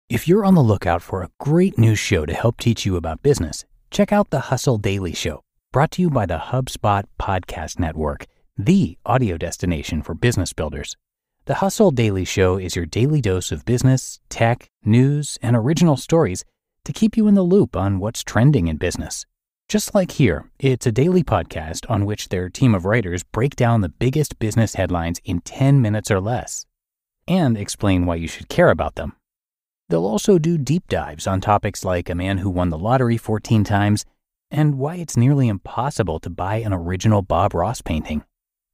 If you're on the lookout for a great new show to help teach you about business, check out the Hustle Daily Show, brought to you by the HubSpot Podcast Network, the audio destination for business builders. The Hustle Daily Show is your daily dose of business, tech, news, and original stories to keep you in the loop on what's trending in business. Just like here, it's a daily podcast on which their team of writers break down the biggest business headlines in 10 minutes or less, and explain why you should care about them. They'll also do deep dives on topics like a man who won the lottery 14 times and why it's nearly impossible to buy an original Bob Ross painting.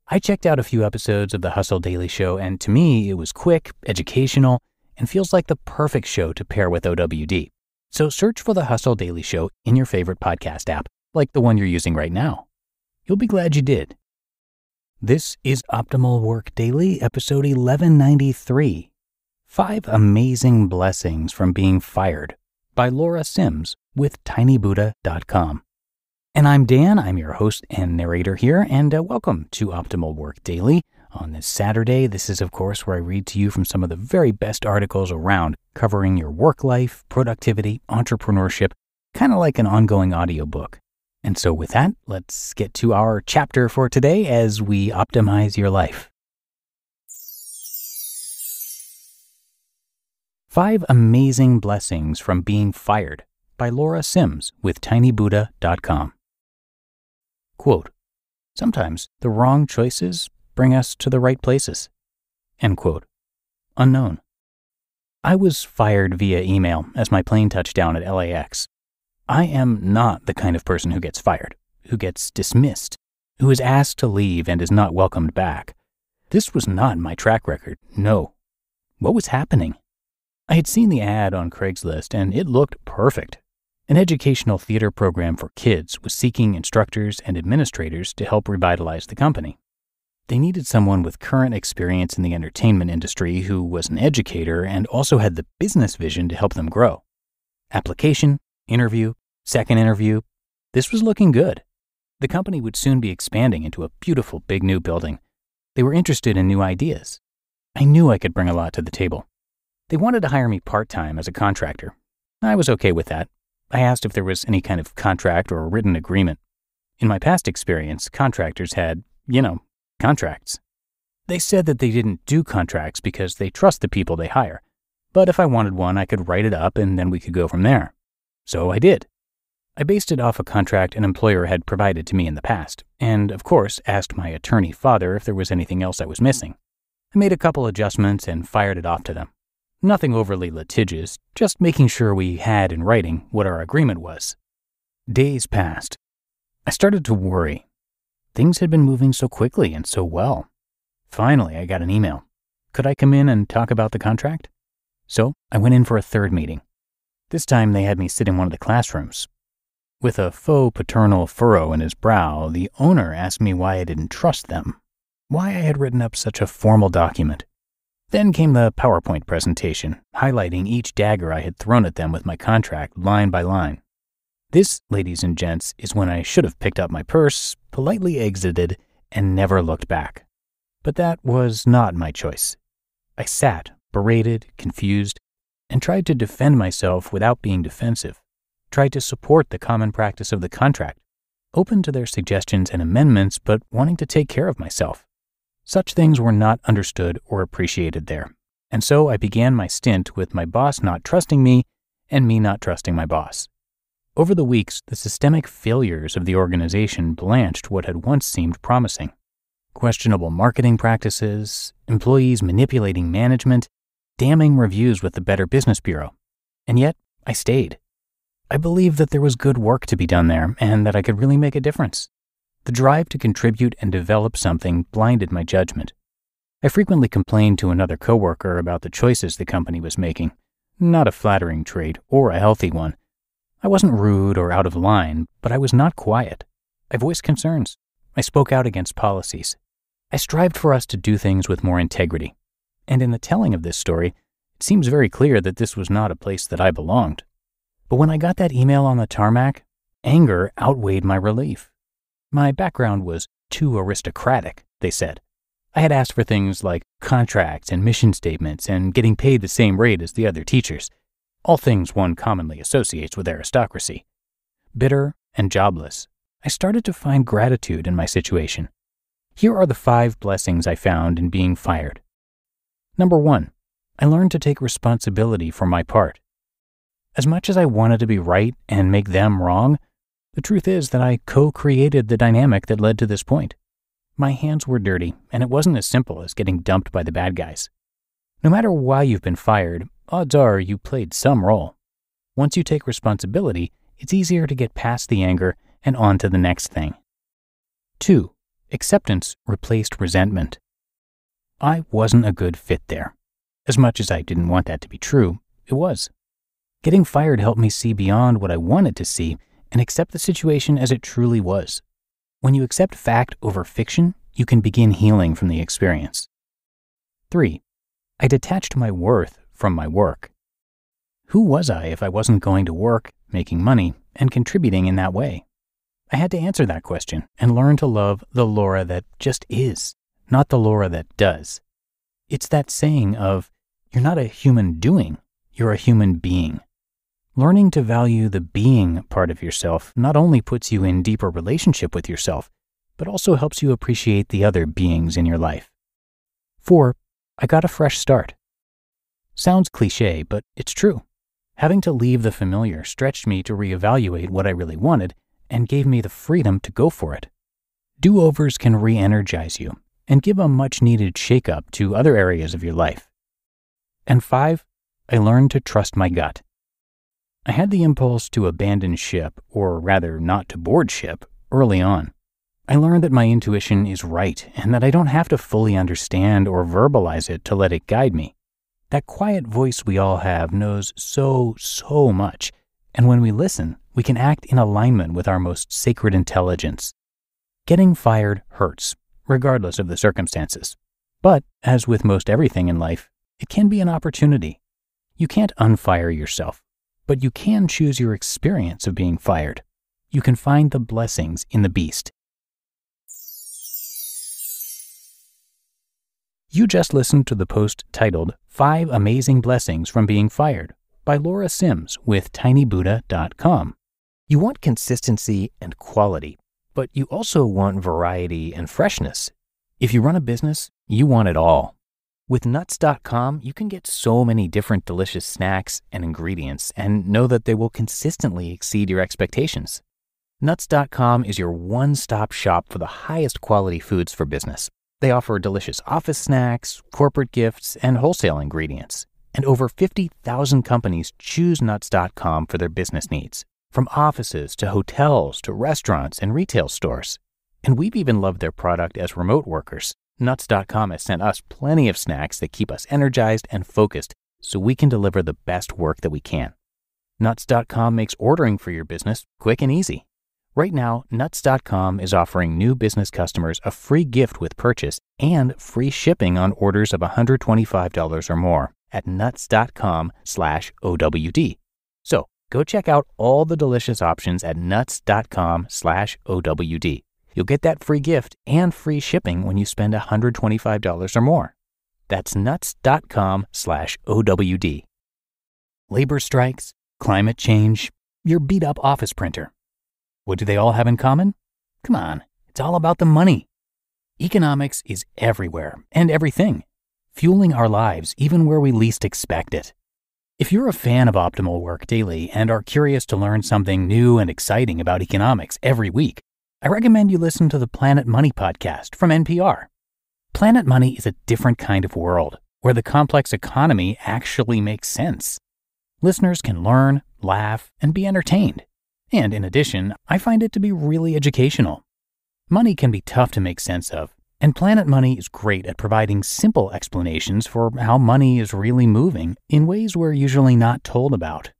I checked out a few episodes of the Hustle Daily Show, and to me, it was quick, educational, and feels like the perfect show to pair with OWD. So search for the Hustle Daily Show in your favorite podcast app, like the one you're using right now. You'll be glad you did. This is Optimal Work Daily, episode 1193. 5 Amazing Blessings from Being Fired by Laura Sims with tinybuddha.com. And I'm Dan, I'm your host and narrator here, and welcome to Optimal Work Daily. On this Saturday, this is of course where I read to you from some of the very best articles around covering your work life, productivity, entrepreneurship, kind of like an ongoing audiobook. And so with that, let's get to our chapter for today as we optimize your life. 5 Amazing Blessings from Being Fired by Laura Sims with tinybuddha.com. Quote, "Sometimes the wrong choices bring us to the right places." End quote. Unknown. I was fired via email as my plane touched down at LAX. I am not the kind of person who gets fired, who gets dismissed, who is asked to leave and is not welcomed back. This was not my track record, no. What was happening? I had seen the ad on Craigslist and it looked perfect. An educational theater program for kids was seeking instructors and administrators to help revitalize the company. They needed someone with current experience in the entertainment industry who was an educator and also had the business vision to help them grow. Application, interview, second interview. This was looking good. The company would soon be expanding into a beautiful big new building. They were interested in new ideas. I knew I could bring a lot to the table. They wanted to hire me part-time as a contractor. I was okay with that. I asked if there was any kind of contract or written agreement. In my past experience, contractors had, contracts. They said that they didn't do contracts because they trust the people they hire. But if I wanted one, I could write it up and then we could go from there. So I did. I based it off a contract an employer had provided to me in the past, and of course asked my attorney father if there was anything else I was missing. I made a couple adjustments and fired it off to them. Nothing overly litigious, just making sure we had in writing what our agreement was. Days passed. I started to worry. Things had been moving so quickly and so well. Finally, I got an email. Could I come in and talk about the contract? So I went in for a third meeting. This time they had me sit in one of the classrooms. With a faux paternal furrow in his brow, the owner asked me why I didn't trust them, why I had written up such a formal document. Then came the PowerPoint presentation, highlighting each dagger I had thrown at them with my contract line by line. This, ladies and gents, is when I should have picked up my purse, politely exited, and never looked back. But that was not my choice. I sat, berated, confused, and tried to defend myself without being defensive, tried to support the common practice of the contract, open to their suggestions and amendments, but wanting to take care of myself. Such things were not understood or appreciated there, and so I began my stint with my boss not trusting me and me not trusting my boss. Over the weeks, the systemic failures of the organization blanched what had once seemed promising. Questionable marketing practices, employees manipulating management, damning reviews with the Better Business Bureau. And yet, I stayed. I believed that there was good work to be done there and that I could really make a difference. The drive to contribute and develop something blinded my judgment. I frequently complained to another coworker about the choices the company was making, not a flattering trait or a healthy one. I wasn't rude or out of line, but I was not quiet. I voiced concerns. I spoke out against policies. I strived for us to do things with more integrity. And in the telling of this story, it seems very clear that this was not a place that I belonged. But when I got that email on the tarmac, anger outweighed my relief. My background was too aristocratic, they said. I had asked for things like contracts and mission statements and getting paid the same rate as the other teachers. all things one commonly associates with aristocracy. Bitter and jobless, I started to find gratitude in my situation. Here are the 5 blessings I found in being fired. Number 1, I learned to take responsibility for my part. As much as I wanted to be right and make them wrong, the truth is that I co-created the dynamic that led to this point. My hands were dirty, and it wasn't as simple as getting dumped by the bad guys. No matter why you've been fired, odds are you played some role. Once you take responsibility, it's easier to get past the anger and on to the next thing. 2, acceptance replaced resentment. I wasn't a good fit there. As much as I didn't want that to be true, it was. Getting fired helped me see beyond what I wanted to see and accept the situation as it truly was. When you accept fact over fiction, you can begin healing from the experience. 3, I detached my worth from my work. Who was I if I wasn't going to work, making money, and contributing in that way? I had to answer that question and learn to love the Laura that just is, not the Laura that does. It's that saying of, you're not a human doing, you're a human being. Learning to value the being part of yourself not only puts you in deeper relationship with yourself, but also helps you appreciate the other beings in your life. 4, I got a fresh start. Sounds cliche, but it's true. Having to leave the familiar stretched me to reevaluate what I really wanted and gave me the freedom to go for it. Do-overs can re-energize you and give a much-needed shake-up to other areas of your life. And 5, I learned to trust my gut. I had the impulse to abandon ship, or rather not to board ship, early on. I learned that my intuition is right and that I don't have to fully understand or verbalize it to let it guide me. That quiet voice we all have knows so much, and when we listen, we can act in alignment with our most sacred intelligence. Getting fired hurts, regardless of the circumstances. But, as with most everything in life, it can be an opportunity. You can't unfire yourself, but you can choose your experience of being fired. You can find the blessings in the beast. You just listened to the post titled 5 Amazing Blessings from Being Fired by Laura Sims with tinybuddha.com. You want consistency and quality, but you also want variety and freshness. If you run a business, you want it all. With nuts.com, you can get so many different delicious snacks and ingredients and know that they will consistently exceed your expectations. Nuts.com is your one-stop shop for the highest quality foods for business. They offer delicious office snacks, corporate gifts, and wholesale ingredients. And over 50,000 companies choose nuts.com for their business needs, from offices to hotels to restaurants and retail stores. And we've even loved their product as remote workers. Nuts.com has sent us plenty of snacks that keep us energized and focused so we can deliver the best work that we can. Nuts.com makes ordering for your business quick and easy. Right now, Nuts.com is offering new business customers a free gift with purchase and free shipping on orders of $125 or more at nuts.com/OWD. So go check out all the delicious options at nuts.com/OWD. You'll get that free gift and free shipping when you spend $125 or more. That's nuts.com/OWD. Labor strikes, climate change, your beat-up office printer. What do they all have in common? Come on, it's all about the money. Economics is everywhere and everything, fueling our lives even where we least expect it. If you're a fan of Optimal Work Daily and are curious to learn something new and exciting about economics every week, I recommend you listen to the Planet Money podcast from NPR. Planet Money is a different kind of world where the complex economy actually makes sense. Listeners can learn, laugh, and be entertained. And in addition, I find it to be really educational. Money can be tough to make sense of, and Planet Money is great at providing simple explanations for how money is really moving in ways we're usually not told about.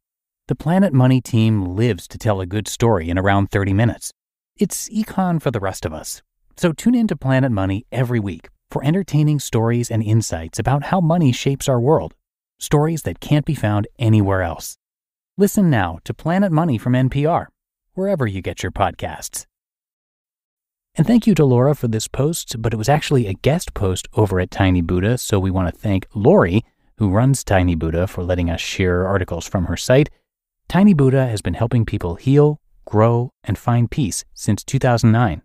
The Planet Money team lives to tell a good story in around 30 minutes. It's econ for the rest of us. So tune in to Planet Money every week for entertaining stories and insights about how money shapes our world. Stories that can't be found anywhere else. Listen now to Planet Money from NPR, wherever you get your podcasts. And thank you to Laura for this post, but it was actually a guest post over at Tiny Buddha, so we want to thank Lori who runs Tiny Buddha, for letting us share articles from her site. Tiny Buddha has been helping people heal, grow, and find peace since 2009.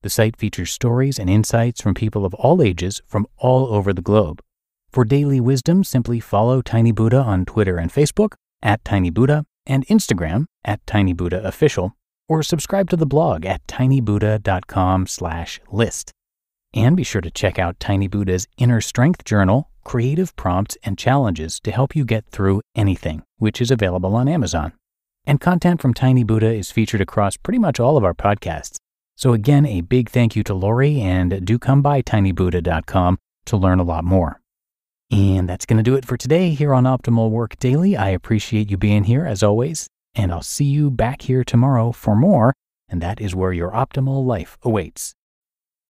The site features stories and insights from people of all ages from all over the globe. For daily wisdom, simply follow Tiny Buddha on Twitter and Facebook @TinyBuddha and Instagram @TinyBuddhaOfficial, or subscribe to the blog at tinybuddha.com/list. And be sure to check out Tiny Buddha's Inner Strength Journal, Creative Prompts and Challenges to help you get through anything, which is available on Amazon. And content from Tiny Buddha is featured across pretty much all of our podcasts. So again, a big thank you to Lori, and do come by tinybuddha.com to learn a lot more. And that's going to do it for today here on Optimal Work Daily. I appreciate you being here as always, and I'll see you back here tomorrow for more, and that is where your optimal life awaits.